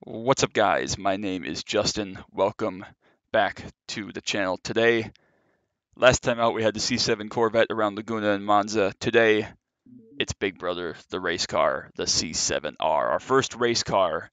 What's up, guys? My name is Justin. Welcome back to the channel. Today, last time out we had the C7 Corvette around Laguna and Monza. Today, it's Big Brother, the race car, the C7R. Our first race car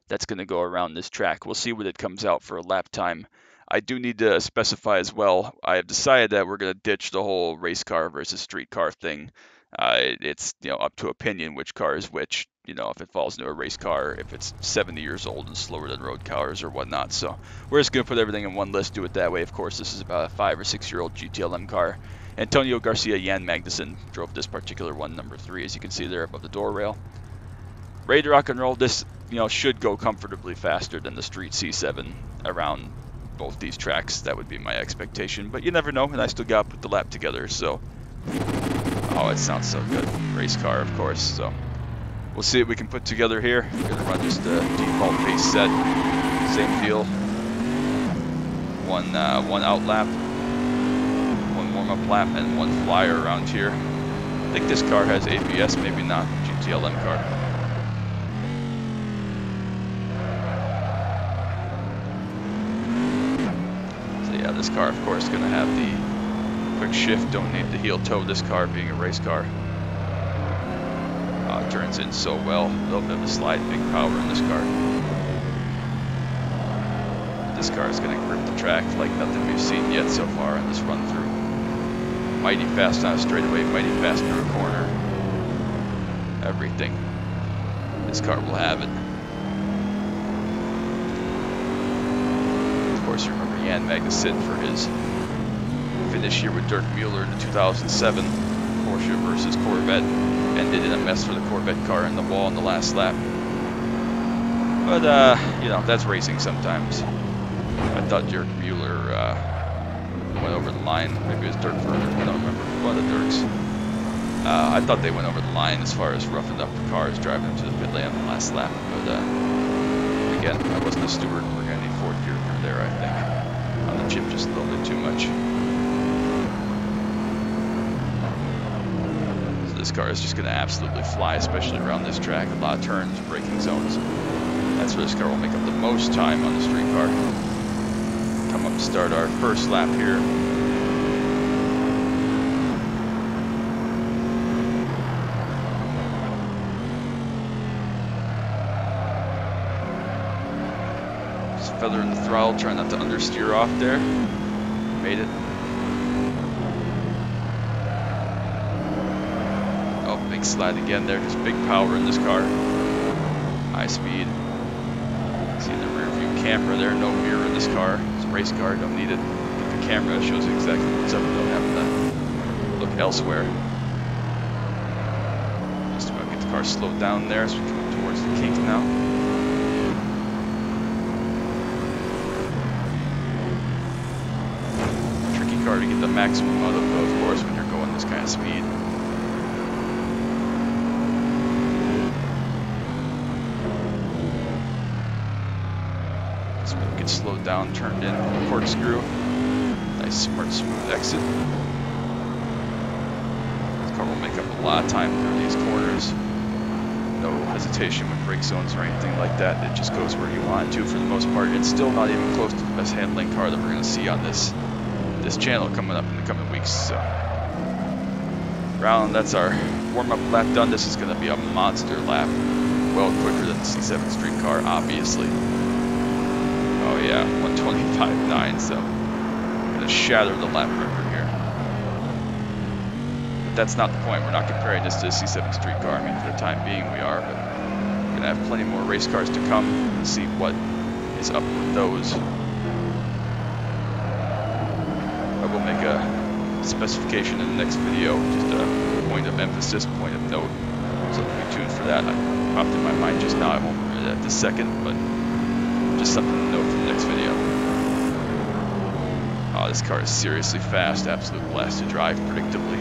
that's going to go around this track. We'll see what it comes out for a lap time. I do need to specify as well, I have decided that we're going to ditch the whole race car versus street car thing. It's up to opinion which car is which. If it falls into a race car, if it's 70 years old and slower than road cars or whatnot. So we're just going to put everything in one list, do it that way. Of course, this is about a 5 or 6 year old GTLM car. Antonio Garcia Jan Magnussen drove this particular one, number 3, as you can see there above the door rail. Ready to rock and roll. This should go comfortably faster than the street C7 around both these tracks. That would be my expectation, but you never know, and I still got to put the lap together. So, oh, it sounds so good. Race car, of course. So we'll see what we can put together here. We're gonna run just a default pace set, same deal. One out lap, one warm up lap, and one flyer around here. I think this car has ABS, maybe not. GTLM car. Yeah, this car, of course, is going to have the quick shift. Don't need the heel toe, this car being a race car. Turns in so well. A little bit of a slide, big power in this car. This car is going to grip the track like nothing we've seen yet so far in this run through. Mighty fast on a straightaway, mighty fast through a corner. Everything. This car will have it. Of course, you remember Jan Magnussen for his finish here with Dirk Mueller in the 2007 Porsche versus Corvette. Ended in a mess for the Corvette car in the wall in the last lap. But, that's racing sometimes. I thought Dirk Mueller went over the line. Maybe it was Dirk Further. I don't remember. One of the Dirks. I thought they went over the line as far as roughing up the cars, driving them to the pit lane on the last lap. But, again, I wasn't a steward. We're going to need fourth gear through there, I think. On the chip just a little bit too much. So this car is just going to absolutely fly, especially around this track. A lot of turns, braking zones. That's where this car will make up the most time on the street car. Come up to start our first lap here. Feather in the throttle, trying not to understeer off there. Made it. Oh, big slide again there. Just big power in this car. High speed. See the rear view camera there. No mirror in this car. It's a race car. Don't need it. The camera shows you exactly what's up. Don't have to look elsewhere. Just about to get the car slowed down there as we come towards the kink now. Car to get the maximum out of course, when you're going this kind of speed. So we get slowed down, turned in, corkscrew. Nice, smart, smooth exit. This car will make up a lot of time through these corners. No hesitation with brake zones or anything like that. It just goes where you want it to for the most part. It's still not even close to the best handling car that we're going to see on this channel coming up in the coming weeks. So, that's our warm-up lap done. This is going to be a monster lap, well quicker than the C7 street car, obviously. Oh yeah, 125.9. So, going to shatter the lap record here. But that's not the point. We're not comparing this to the C7 street car. I mean, for the time being, we are. But we're going to have plenty more race cars to come and see what is up with those. I will make a specification in the next video, just a point of emphasis, point of note, so be tuned for that. I popped in my mind just now, I won't remember that this second, but just something to note for the next video. Oh, this car is seriously fast, absolute blast to drive predictably.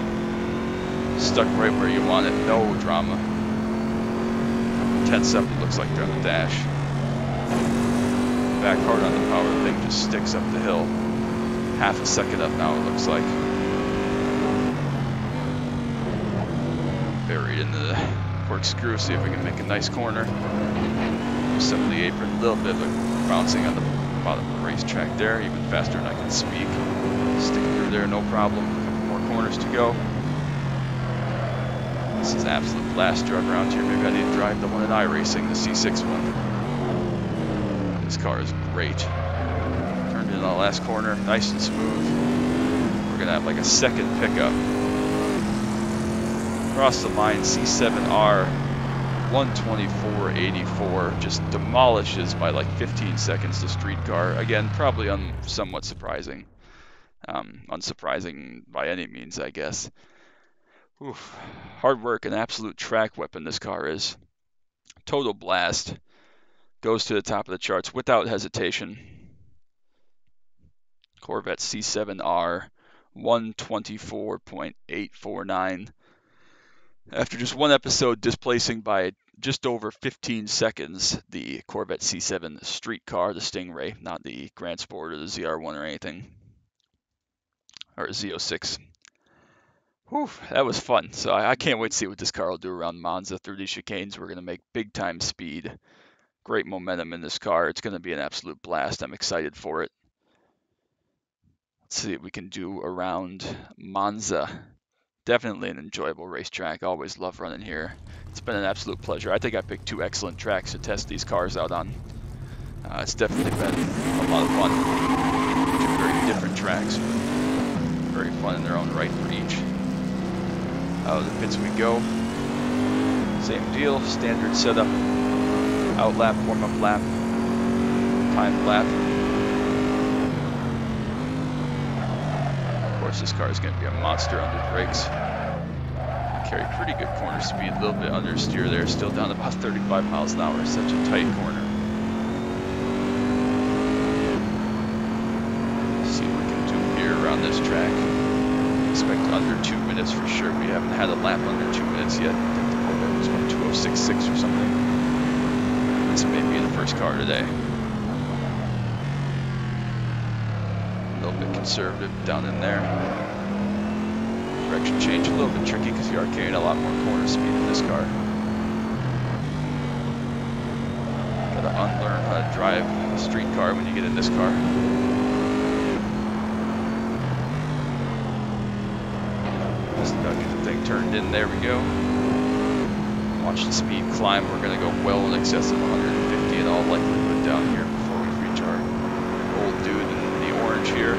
Stuck right where you want it, no drama. Tense up, it looks like they're on the dash. Back hard on the power, the thing just sticks up the hill. Half a second up now, it looks like. Buried into the corkscrew, see if we can make a nice corner. almost up the apron. A little bit of a bouncing on the bottom of the racetrack there, even faster than I can speak. Stick through there, no problem. A couple more corners to go. This is an absolute blast to drive around here. Maybe I need to drive the one in iRacing, the C6 one. This car is great. Turned in the last corner, nice and smooth. We're gonna have like a second pickup. Across the line, C7R, 124.84, just demolishes by like 15 seconds the street car. Again, probably somewhat surprising. Unsurprising by any means, I guess. Oof. Hard work, an absolute track weapon this car is. Total blast. Goes to the top of the charts without hesitation. Corvette C7R, 124.849. After just one episode displacing by just over 15 seconds the Corvette C7 street car, the Stingray, not the Grand Sport or the ZR1 or anything, or Z06. Whew, that was fun. So I can't wait to see what this car will do around Monza through these chicanes. We're going to make big time speed. Great momentum in this car. It's going to be an absolute blast. I'm excited for it. Let's see what we can do around Monza. Definitely an enjoyable racetrack. Always love running here. It's been an absolute pleasure. I think I picked two excellent tracks to test these cars out on. It's definitely been a lot of fun. Two very different tracks. Very fun in their own right for each. Out of the pits we go. Same deal, standard setup. Out lap, warm up lap, timed lap. Of course, this car is going to be a monster under brakes. Carry pretty good corner speed, a little bit understeer there, still down about 35 miles an hour. Such a tight corner. Let's see what we can do here around this track. Expect under 2 minutes for sure. We haven't had a lap under 2 minutes yet. I think the Corvette was about 2:06.6 or something. This may be the first car today. A little bit conservative down in there. Direction change a little bit tricky because you are carrying a lot more corner speed in this car. Gotta unlearn how to drive a street car when you get in this car. Just about get the thing turned in. There we go. Watch the speed climb. We're going to go well in excess of 150 in all likelihood down here before we reach our old dude in the orange here.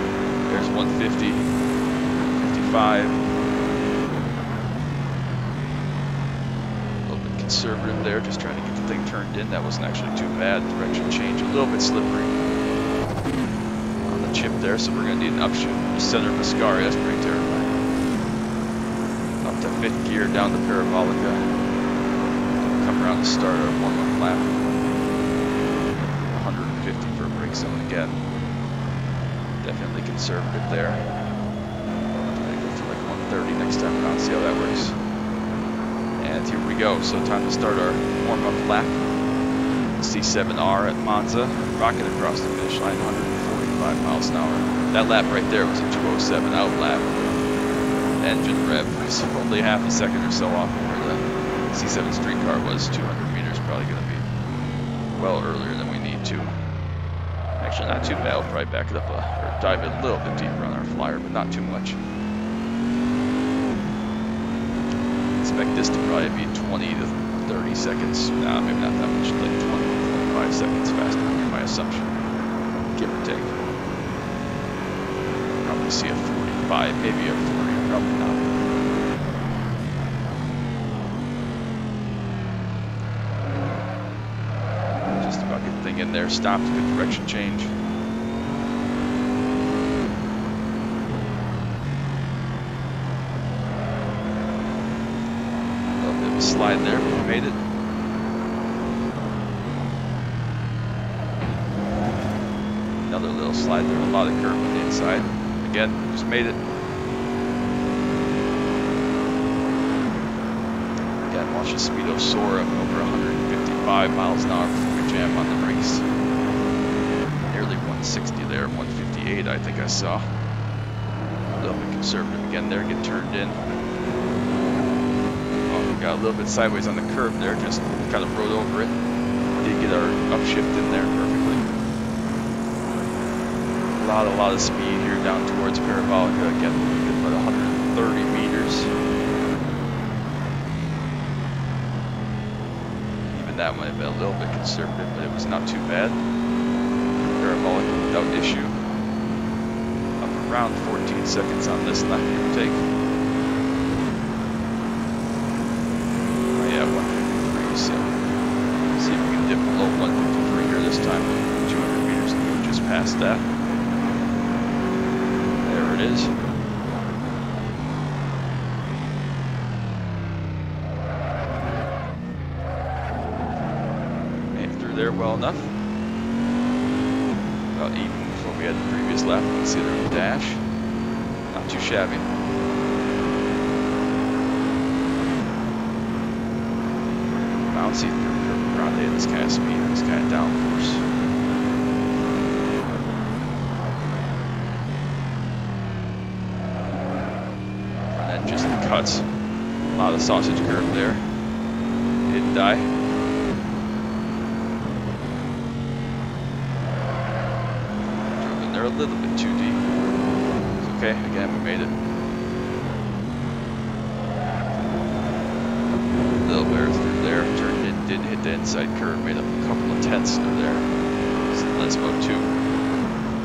There's 150, 55. A little bit conservative there, just trying to get the thing turned in. That wasn't actually too bad. Direction change, a little bit slippery on the chip there, so we're going to need an upshoot from the center of Mascari. That's pretty terrifying. Up to 5th gear, down the Parabolica. Come around to start our warm-up lap. 150 for a brake zone again. Definitely conservative there. Gonna go for like 130 next time around, see how that works. And here we go. So time to start our warm-up lap. C7R at Monza, rocking across the finish line, 145 miles an hour. That lap right there was a 2:07 out lap. Engine rev was only half a second or so off where the C7 street car was. 200 meters, probably going to be well earlier than we need to. Actually, not too bad. I'll probably back it up or dive it a little bit deeper on our flyer, but not too much. Expect this to probably be 20 to 30 seconds. Nah, maybe not that much. Like 20 to 25 seconds faster would be my assumption, give or take. Probably see a 45, maybe a 40, probably not. In there, stopped, good direction change. A little bit of a slide there, but we made it. Another little slide there, a lot of curve on the inside. Again, just made it. Again, watch the speedo soar up over 155 miles an hour before we jam on the brakes. Nearly 160 there, 158 I think I saw. A little bit conservative again there, get turned in. Oh, we got a little bit sideways on the curve there, just kind of rode over it. Did get our upshift in there perfectly. A lot of speed here down towards Parabolica. Again, about 130 meters. Even that might have been a little bit conservative, but it was not too bad. Parabolica without issue. Up around 14 seconds on this lap, give or take. Oh yeah, 153, so see if we can dip below 153 here this time. 200 meters to go just past that. There it is. Made it through there well enough. About even with what we had the previous lap. You can see there on the dash. Not too shabby. Bouncy through Curva Grande at this kind of speed, this kind of downforce. Just the cuts. A lot of sausage curve there. Didn't die. Drove in there a little bit too deep. It's okay. Again, we made it. A little wear through there. Turned in, didn't hit the inside curve. Made up a couple of tenths through there. So let's go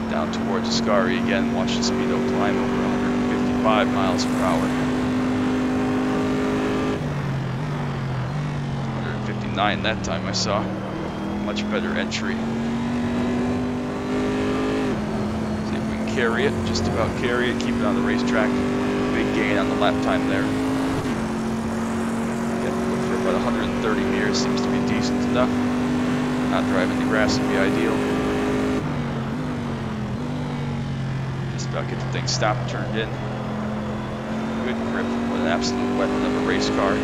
down towards Ascari again. Watch the speedo climb over 155 miles per hour. 159 that time I saw. Much better entry. See if we can carry it. Just about carry it. Keep it on the racetrack. Big gain on the lap time there. Again, look for about 130 meters. Seems to be decent enough. Not driving the grass would be ideal. Just about get the thing stopped, turned in. Good grip with an absolute weapon of a race car.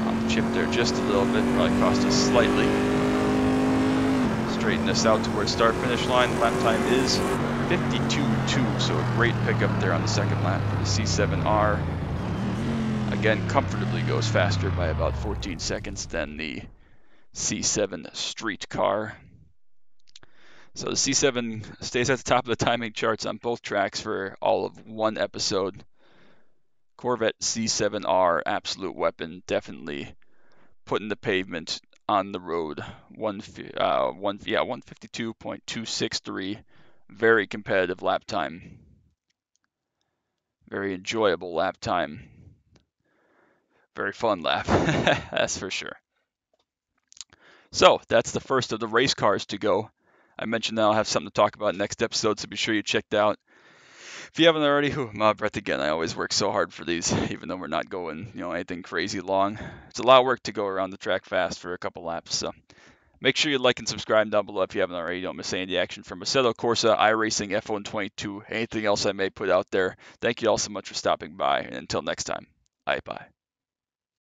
On the chip there just a little bit, probably cost us slightly. Straighten this out towards start finish line. Lap time is 52.2, so a great pickup there on the second lap for the C7R. Again, comfortably goes faster by about 14 seconds than the C7 street car. So the C7 stays at the top of the timing charts on both tracks for all of one episode. Corvette C7R, absolute weapon, definitely putting the pavement on the road. 152.263, very competitive lap time. Very enjoyable lap time. Very fun lap, that's for sure. So that's the first of the race cars to go. I mentioned that I'll have something to talk about next episode, so be sure you check that out. If you haven't already, I'm out of breath again. I always work so hard for these, even though we're not going, anything crazy long. It's a lot of work to go around the track fast for a couple laps. So make sure you like and subscribe down below if you haven't already. Don't miss any of the action from Assetto, Corsa, iRacing, F122, anything else I may put out there. Thank you all so much for stopping by, and until next time, bye.